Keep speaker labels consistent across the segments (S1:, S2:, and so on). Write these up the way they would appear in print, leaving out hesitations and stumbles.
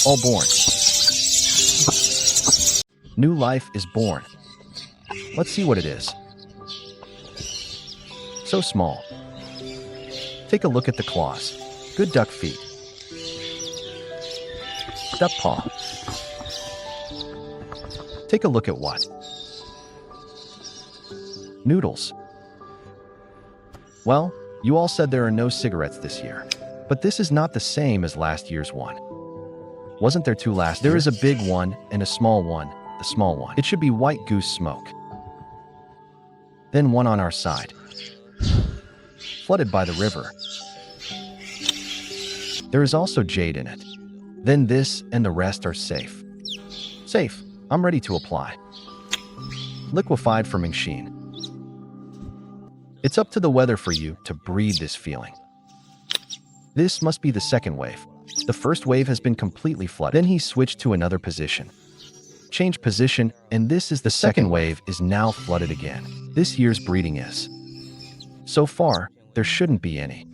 S1: all born. New life is born. Let's see what it is. So small. Take a look at the claws. Good duck feet. Duck paw. Take a look at what? Noodles. Well, you all said there are no cigarettes this year. But this is not the same as last year's one. Wasn't there two last year? There is a big one and a small one. The small one. It should be white goose smoke. Then one on our side. Flooded by the river. There is also jade in it. Then this and the rest are safe. Safe. I'm ready to apply. Liquefied for Mingxin. It's up to the weather for you to breed this feeling. This must be the second wave. The first wave has been completely flooded. Then he switched to another position. Change position, and this is the second wave is now flooded again. This year's breeding is. So far, there shouldn't be any.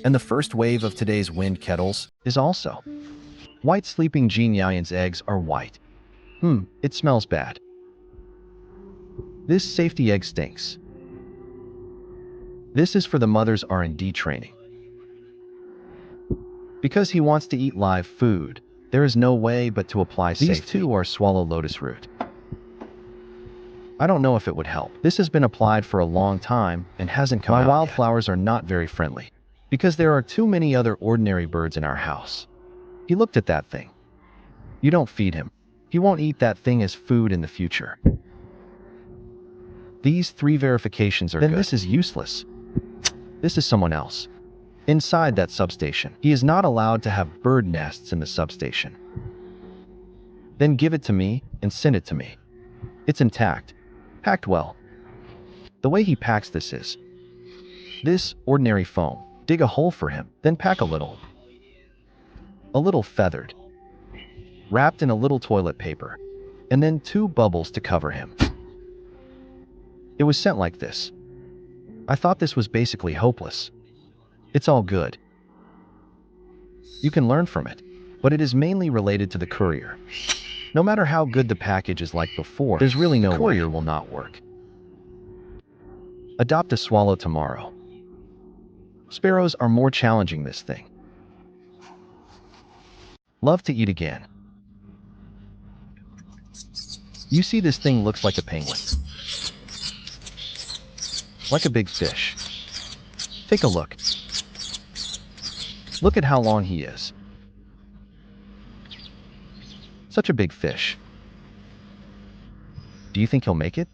S1: And the first wave of today's wind kettles is also. White sleeping Jean Yayan's eggs are white. It smells bad. This safety egg stinks. This is for the mother's R&D training. Because he wants to eat live food, there is no way but to apply safety. These two are swallow lotus root. I don't know if it would help. This has been applied for a long time and hasn't come out yet. My wildflowers are not very friendly, because there are too many other ordinary birds in our house. He looked at that thing. You don't feed him. He won't eat that thing as food in the future. These 3 verifications are good. Then this is useless. This is someone else. Inside that substation. He is not allowed to have bird nests in the substation. Then give it to me and send it to me. It's intact. Packed well. The way he packs this is. This ordinary foam. Dig a hole for him, then pack a little. A little feathered. Wrapped in a little toilet paper. And then 2 bubbles to cover him. It was sent like this. I thought this was basically hopeless. It's all good. You can learn from it, but it is mainly related to the courier. No matter how good the package is like before, there's really no way. Courier will not work. Adopt a swallow tomorrow. Sparrows are more challenging this thing. Love to eat again. You see, this thing looks like a penguin. Like a big fish. Take a look. Look at how long he is. Such a big fish. Do you think he'll make it?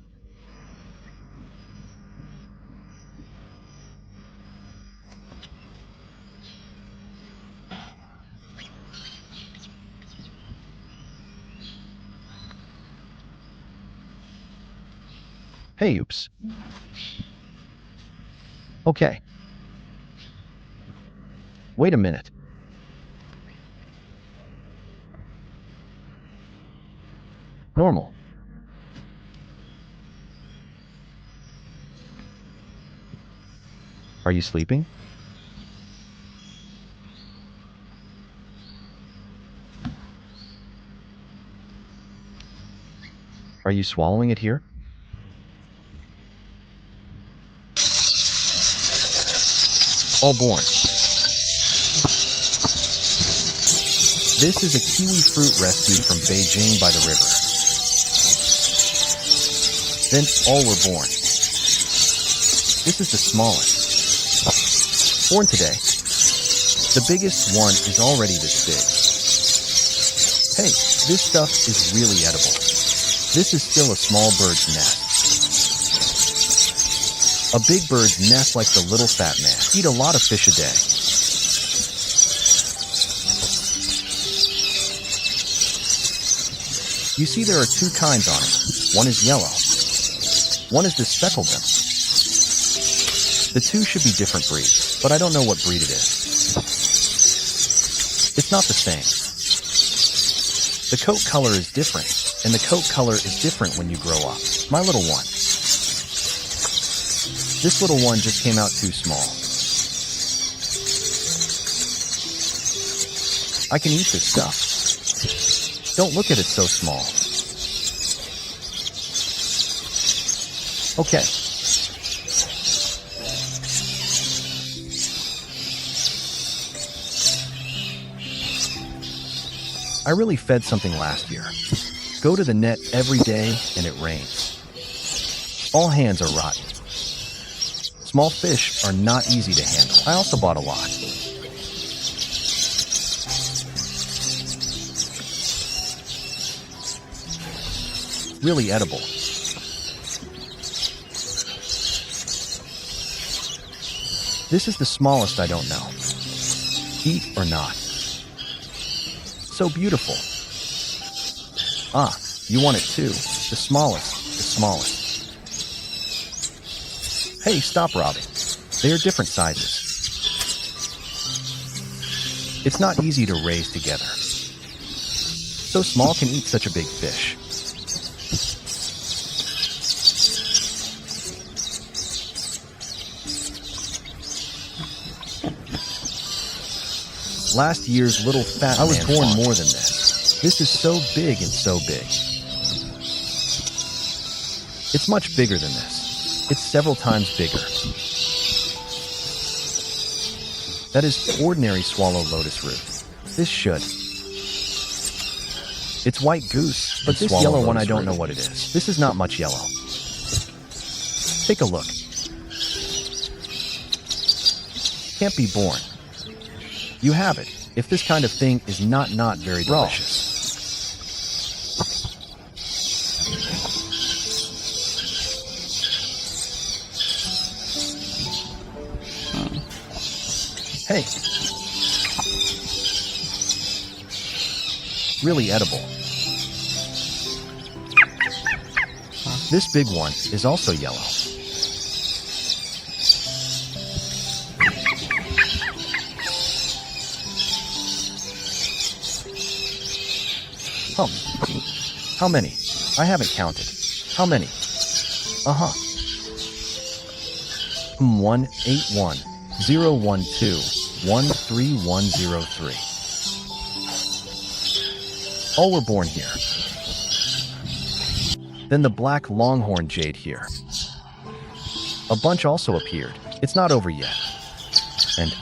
S1: Hey, oops. Okay. Wait a minute. Normal. Are you sleeping? Are you swallowing it here? All born. This is a kiwi fruit rescued from Beijing by the river. Then all were born. This is the smallest. Born today. The biggest one is already this big. Hey, this stuff is really edible. This is still a small bird's nest. A big bird's nest like the little fat man. Eat a lot of fish a day. You see, there are 2 kinds on it. One is yellow. One is the speckled them. The 2 should be different breeds, but I don't know what breed it is. It's not the same. The coat color is different, and the coat color is different when you grow up. My little one. This little one just came out too small. I can eat this stuff. Don't look at it so small. Okay. I really fed something last year. Go to the net every day and it rains. All hands are rotten. Small fish are not easy to handle. I also bought a lot. Really edible. This is the smallest I don't know. Eat or not. So beautiful. Ah, you want it too. The smallest, the smallest. Hey, stop robbing. They are different sizes. It's not easy to raise together. So small can eat such a big fish. Last year's little fat man. I was born more than this. This is so big and so big. It's much bigger than this. It's several times bigger. That is ordinary swallow lotus root. This should. It's white goose, but this yellow one I don't know what it is. This is not much yellow. Take a look. Can't be born. You have it. If this kind of thing is not very delicious. Hey. Really edible. This big one is also yellow. How many? I haven't counted. How many? 181-012-13103. All were born here. Then the black longhorn jade here. A bunch also appeared. It's not over yet. And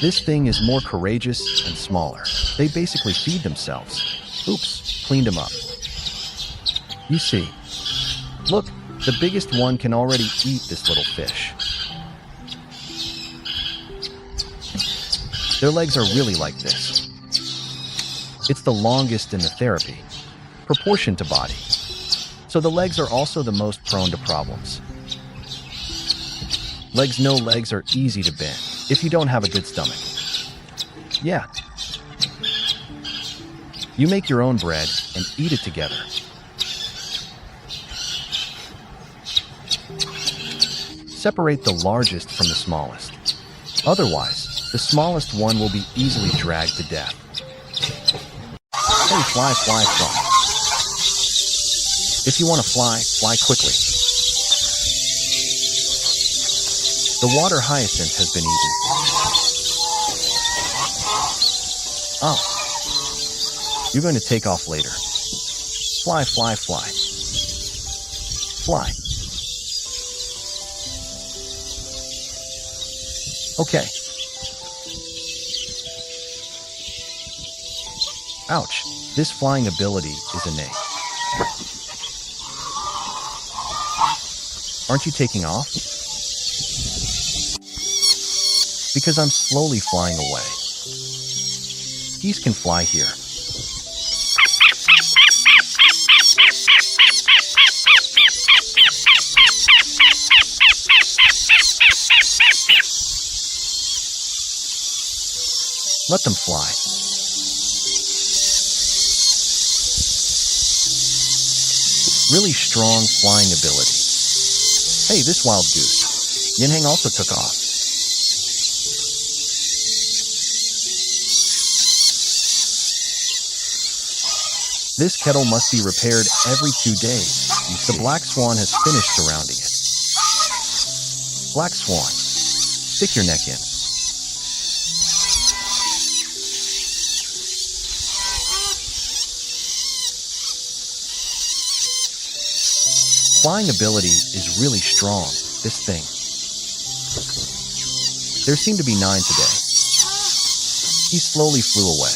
S1: this thing is more courageous and smaller. They basically feed themselves. Oops, cleaned them up. You see. Look, the biggest one can already eat this little fish. Their legs are really like this. It's the longest in the therapy, proportion to body. So the legs are also the most prone to problems. No legs are easy to bend if you don't have a good stomach. Yeah. You make your own bread and eat it together. Separate the largest from the smallest. Otherwise, the smallest one will be easily dragged to death. Hey, fly, fly, fly. If you want to fly, fly quickly. The water hyacinth has been eaten. Oh. You're going to take off later. Fly, fly, fly. Fly. Okay. Ouch. This flying ability is innate. Aren't you taking off? Because I'm slowly flying away. Geese can fly here. Let them fly. Really strong flying ability. Hey, this wild goose. Yinheng also took off. This kettle must be repaired every 2 days. The black swan has finished surrounding it. Black swan, stick your neck in. Flying ability is really strong, this thing. There seem to be 9 today. He slowly flew away.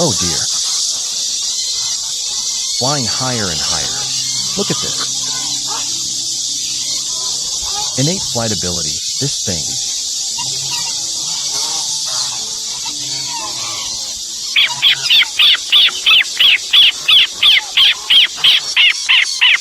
S1: Oh dear. Flying higher and higher. Look at this. Innate flight ability, this thing.